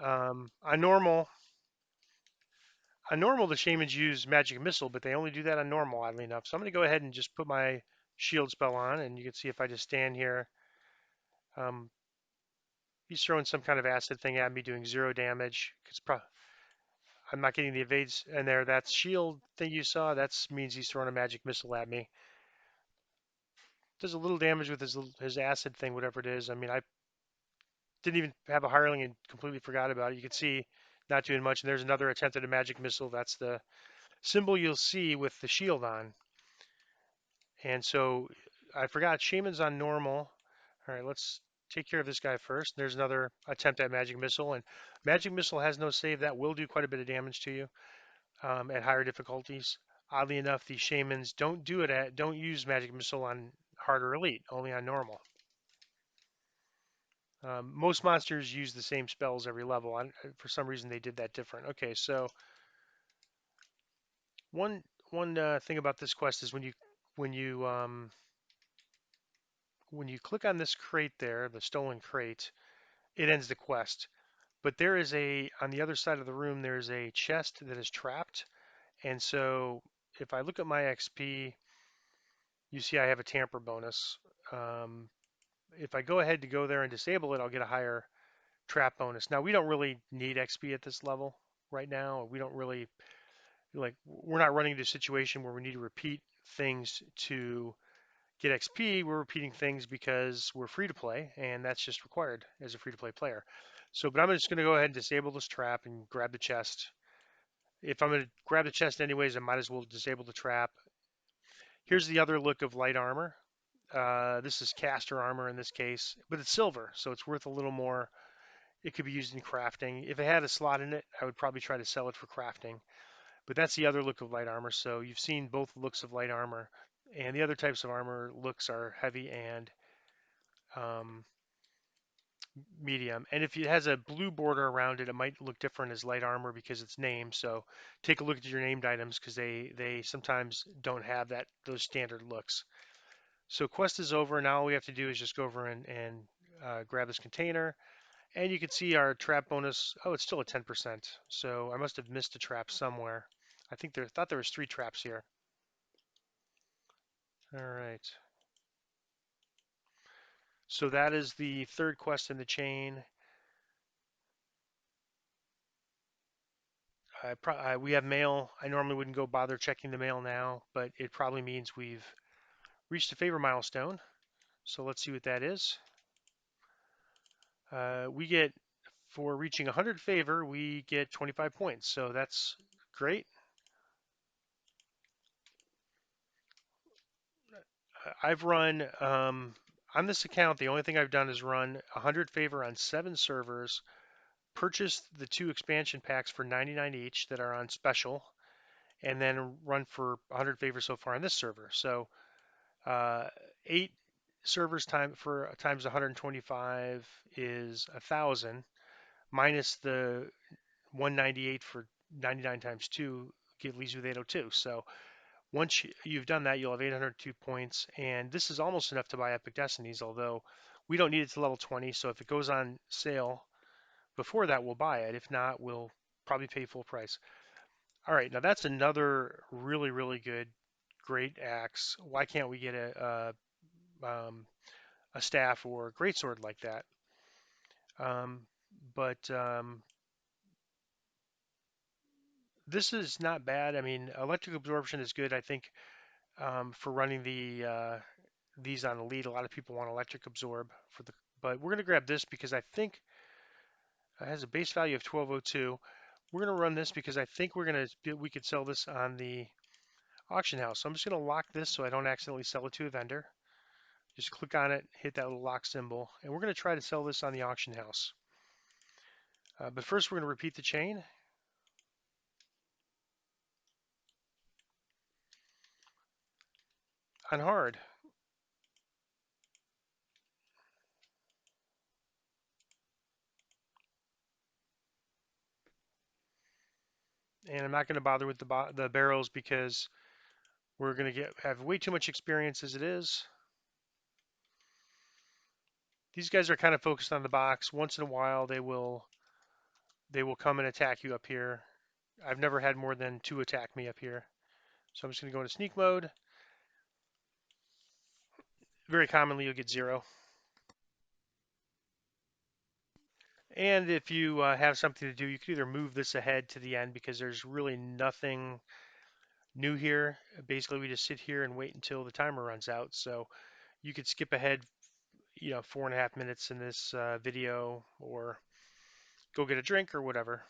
on normal the shamans use magic missile, but they only do that on normal, oddly enough. So I'm going to go ahead and just put my shield spell on, and you can see if I just stand here. Um, he's throwing some kind of acid thing at me, doing 0 damage. I'm not getting the evades in there. That shield thing you saw, that means he's throwing a magic missile at me. Does a little damage with his acid thing, whatever it is. I mean, I didn't even have a hireling and completely forgot about it. You can see not doing much. And there's another attempt at a magic missile. That's the symbol you'll see with the shield on. And so I forgot Shaman's on normal. All right, let's take care of this guy first. There's another attempt at magic missile, and magic missile has no save. That will do quite a bit of damage to you at higher difficulties. Oddly enough, the shamans don't use magic missile on hard or elite, only on normal. Most monsters use the same spells every level. For some reason, they did that different. Okay, so one one thing about this quest is when you when you click on this crate there, the stolen crate, it ends the quest. But there is on the other side of the room, there's a chest that is trapped. And so if I look at my XP, you see I have a tamper bonus. Um, if I go ahead to go there and disable it, I'll get a higher trap bonus. Now, we don't really need XP at this level right now. We don't really, we're not running into a situation where we need to repeat things to get XP. We're repeating things because we're free to play, and that's just required as a free to play player. So, but I'm just going to go ahead and disable this trap and grab the chest. If I'm going to grab the chest anyways, I might as well disable the trap. Here's the other look of light armor. This is caster armor in this case, but it's silver, so it's worth a little more. It could be used in crafting. If it had a slot in it, I would probably try to sell it for crafting. But that's the other look of light armor. So you've seen both looks of light armor, and the other types of armor looks are heavy and um, medium. And if it has a blue border around it, it might look different as light armor because it's named. So take a look at your named items because they sometimes don't have those standard looks. So quest is over. Now all we have to do is just go over and grab this container. And you can see our trap bonus. Oh, it's still at 10%. So I must have missed a trap somewhere. Thought there was 3 traps here. All right. So that is the third quest in the chain. We have mail. I normally wouldn't go bother checking the mail now, but it probably means we've reached a favor milestone. So let's see what that is. We get, for reaching 100 favor, we get 25 points. So that's great. I've run, on this account, the only thing I've done is run 100 favor on 7 servers, purchased the 2 expansion packs for 99 each that are on special, and then run for 100 favor so far on this server. So 8 servers times 125 is 1,000 minus the 198 for 99 times 2 leaves you with 802. So once you've done that, you'll have 802 points, and this is almost enough to buy Epic Destinies, although we don't need it to level 20, so if it goes on sale before that, we'll buy it. If not, we'll probably pay full price. All right, now that's another really, really good, great axe. Why can't we get a staff or a greatsword like that? Um, but this is not bad. I mean, electric absorption is good. I think for running these on Elite, a lot of people want electric absorb but we're going to grab this because I think it has a base value of 1202. We're going to run this because I think we could sell this on the auction house. So I'm just going to lock this so I don't accidentally sell it to a vendor. Just click on it, hit that little lock symbol, and we're going to try to sell this on the auction house. But first, we're going to repeat the chain. On hard. And I'm not going to bother with the barrels because we're going to have way too much experience as it is. These guys are kind of focused on the box. Once in a while, they will come and attack you up here. I've never had more than 2 attack me up here. So I'm just going to go into sneak mode. Very commonly, you'll get 0. And if you have something to do, you could either move this ahead to the end because there's really nothing new here. Basically, we just sit here and wait until the timer runs out. So you could skip ahead, 4.5 minutes in this video, or go get a drink or whatever.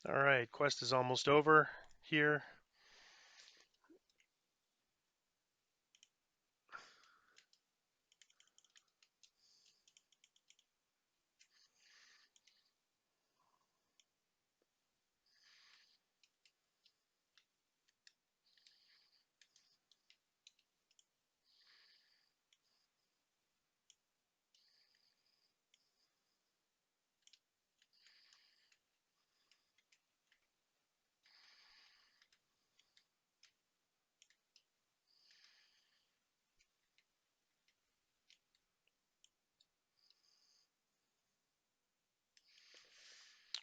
All right, quest is almost over here.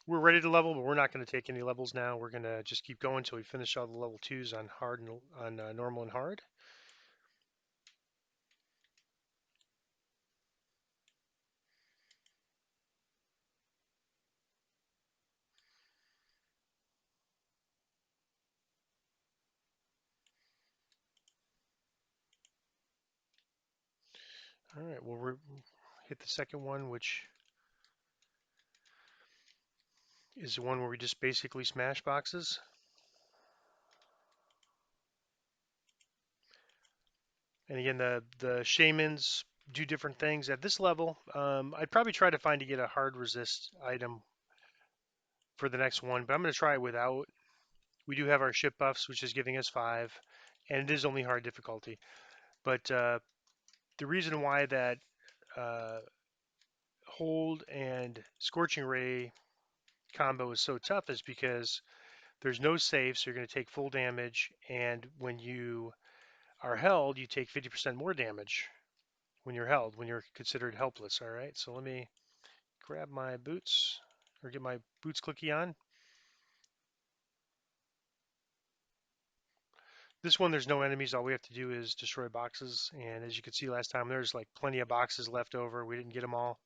we're ready to level, but we're not going to take any levels now. We're going to just keep going until we finish all the level 2s on hard and on normal and hard. All right, we'll hit the second one, which is the one where we just basically smash boxes. And again, the shamans do different things at this level. I'd probably try to find to get a hard resist item for the next one, but I'm going to try it without. We do have our ship buffs, which is giving us 5, and it is only hard difficulty. But the reason why that uh, hold and scorching ray combo is so tough is because there's no save, so you're going to take full damage, and when you are held, you take 50% more damage when you're held, when you're considered helpless. All right, so let me grab my boots or get my boots clicky on. This one, there's no enemies. All we have to do is destroy boxes. And as you could see last time, there's like plenty of boxes left over. We didn't get them all.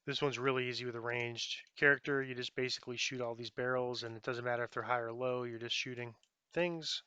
This one's really easy with a ranged character. You just basically shoot all these barrels, and it doesn't matter if they're high or low. You're just shooting things.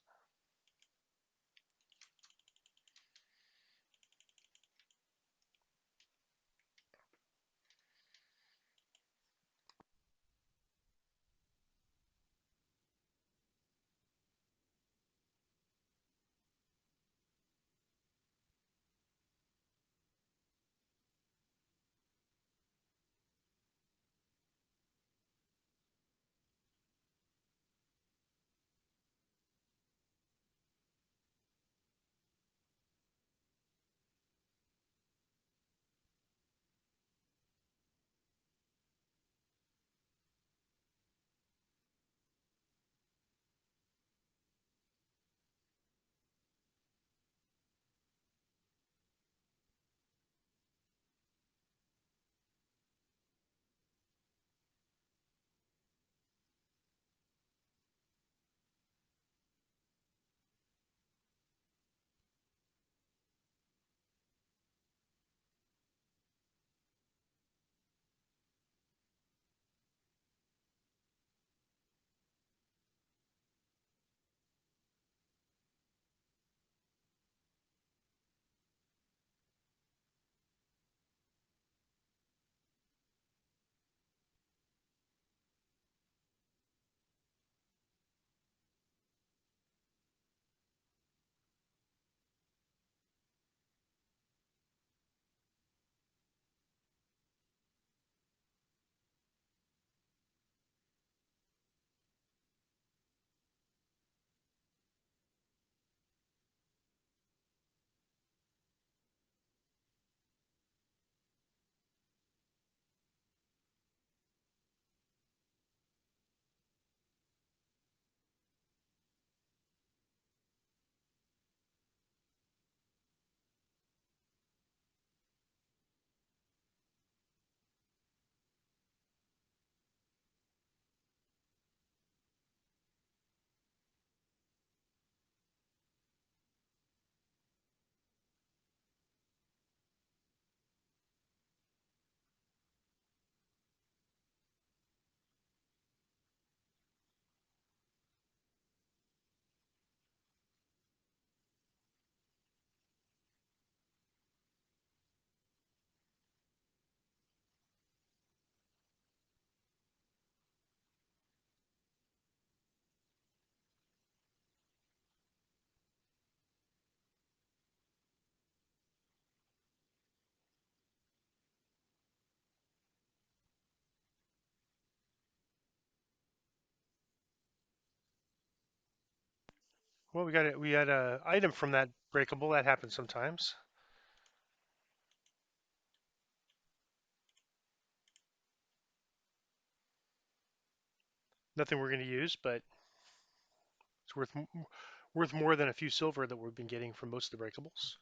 Well, we had a item from that breakable. That happens sometimes. Nothing we're going to use, but it's worth more than a few silver that we've been getting from most of the breakables.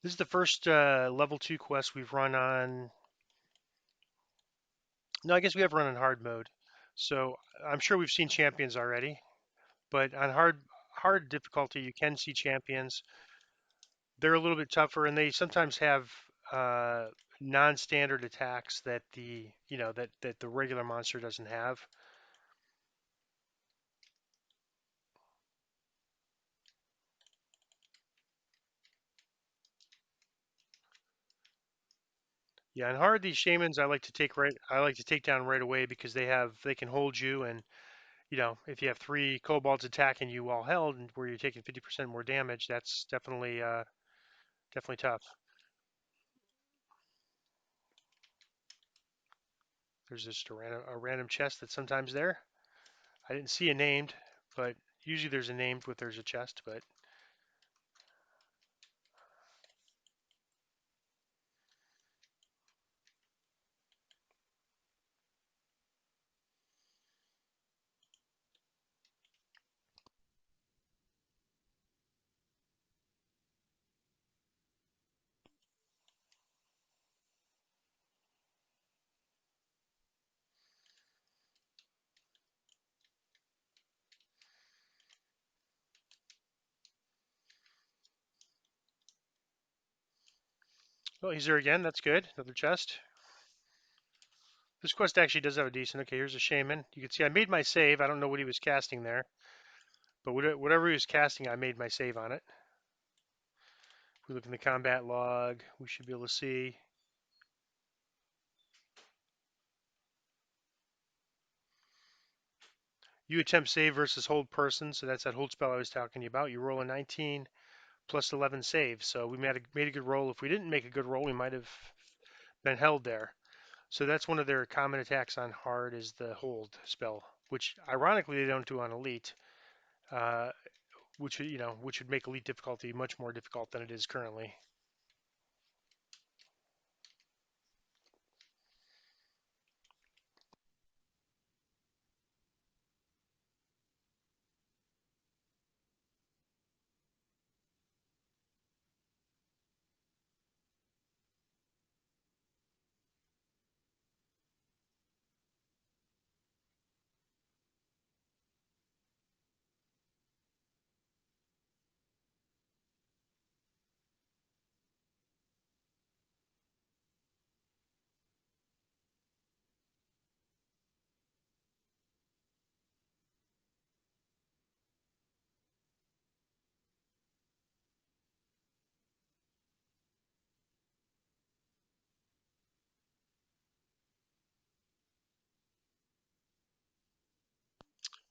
This is the first level 2 quest we've run on. No, I guess we have run on hard mode. So I'm sure we've seen champions already, but on hard difficulty, you can see champions. They're a little bit tougher, and they sometimes have uh, non-standard attacks that that the regular monster doesn't have. Yeah, and hard these shamans I like to take down right away because they can hold you, and if you have three kobolds attacking you while held and where you're taking 50% more damage, that's definitely tough. There's just a random chest that's sometimes there. I didn't see a named, but usually there's a named with there's a chest, but well, he's there again. That's good. Another chest. This quest actually does have a decent. Okay, here's a shaman. You can see I made my save. I don't know what he was casting there, but whatever he was casting, I made my save on it. If we look in the combat log, we should be able to see. You attempt save versus hold person, so that's that hold spell I was talking to you about. You roll a 19 plus 11 saves, so we made a good roll. If we didn't make a good roll, we might have been held there. So that's one of their common attacks on hard is the hold spell, which ironically they don't do on elite, uh, which would make elite difficulty much more difficult than it is currently.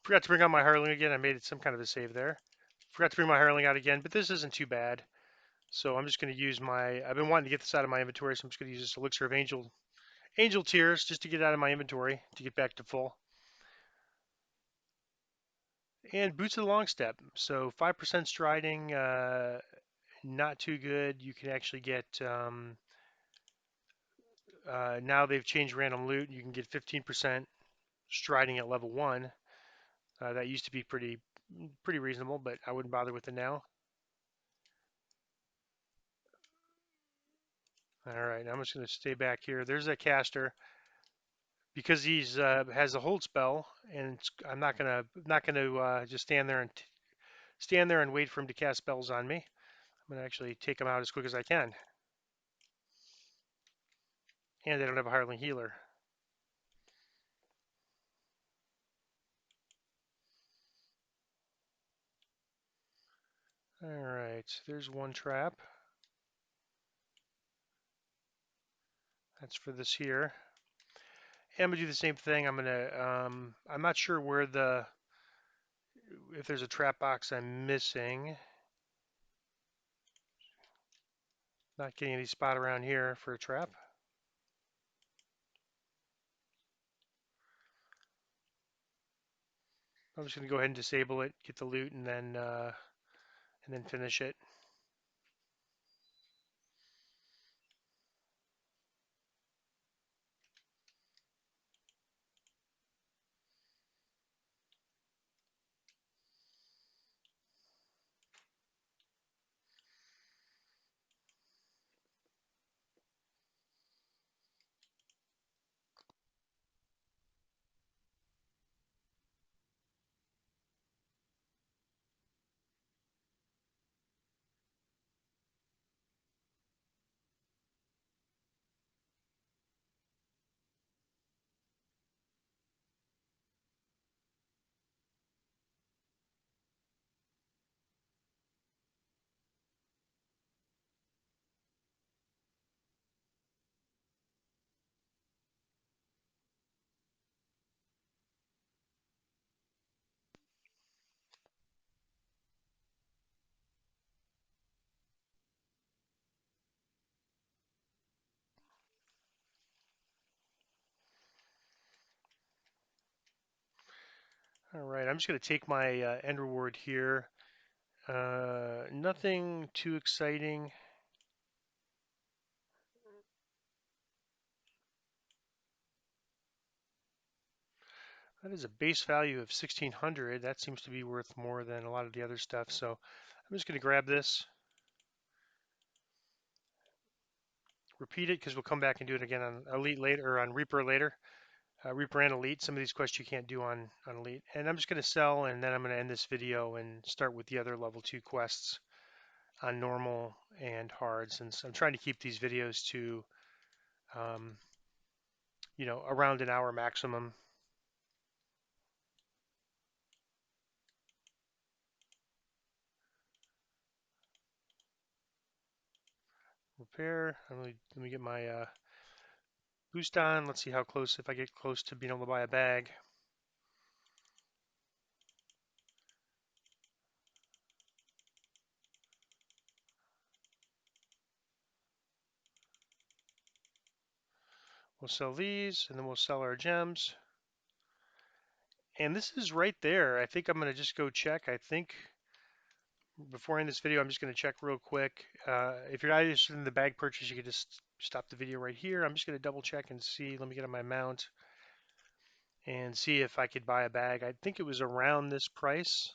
Forgot to bring out my Harling again. I made some kind of a save there. Forgot to bring my Harling out again, but this isn't too bad. So I'm just going to use my. I've been wanting to get this out of my inventory, so I'm just going to use this elixir of angel tears just to get it out of my inventory to get back to full. And boots of the long step. So 5% striding, not too good. You can actually get now they've changed random loot. You can get 15% striding at level one. That used to be pretty reasonable, but I wouldn't bother with it now. All right, I'm just going to stay back here. There's that caster because he's has a hold spell, and I'm not gonna just stand there and wait for him to cast spells on me. I'm gonna actually take him out as quick as I can, and I don't have a Hireling healer. All right, there's one trap. That's for this here. And I'm gonna do the same thing. I'm not sure where if there's a trap box I'm missing. Not getting any spot around here for a trap. I'm just gonna go ahead and disable it, get the loot, and then finish it. All right, I'm just gonna take my end reward here. Nothing too exciting. That is a base value of 1600. That seems to be worth more than a lot of the other stuff. So I'm just going to grab this, repeat it because we'll come back and do it again on Elite later or on Reaper later. Reaper and Elite. Some of these quests you can't do on Elite. And I'm just going to sell, and then I'm going to end this video and start with the other level 2 quests on normal and hard, since I'm trying to keep these videos to um, around an hour maximum. Repair. Let me get my boost on. Let's see how close, if I get close to being able to buy a bag. We'll sell these, and then we'll sell our gems. And this is right there. I think I'm going to just go check. I think before I end this video, I'm just going to check real quick. If you're not interested in the bag purchase, you can just stop the video right here. I'm just going to double check and see. Let me get on my mount and see if I could buy a bag. I think it was around this price.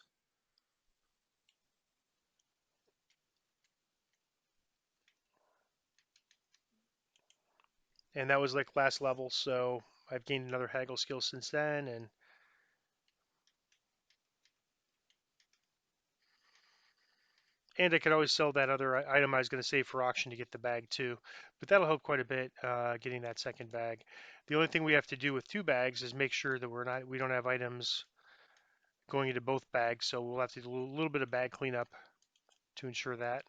And that was like last level, so I've gained another haggle skill since then, and I could always sell that other item I was going to save for auction to get the bag too. But that'll help quite a bit getting that second bag. The only thing we have to do with 2 bags is make sure that we don't have items going into both bags. So we'll have to do a little bit of bag cleanup to ensure that.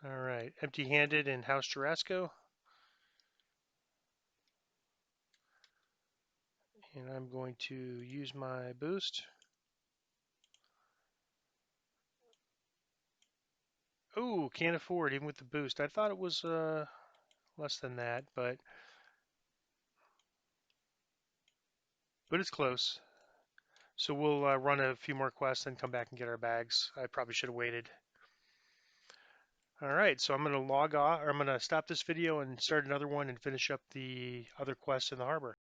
All right, empty-handed in House Jurasco. And I'm going to use my boost. Oh, can't afford even with the boost. I thought it was less than that, but it's close. So we'll run a few more quests and come back and get our bags. I probably should have waited. All right, so I'm going to log off, or I'm going to stop this video and start another one and finish up the other quests in the harbor.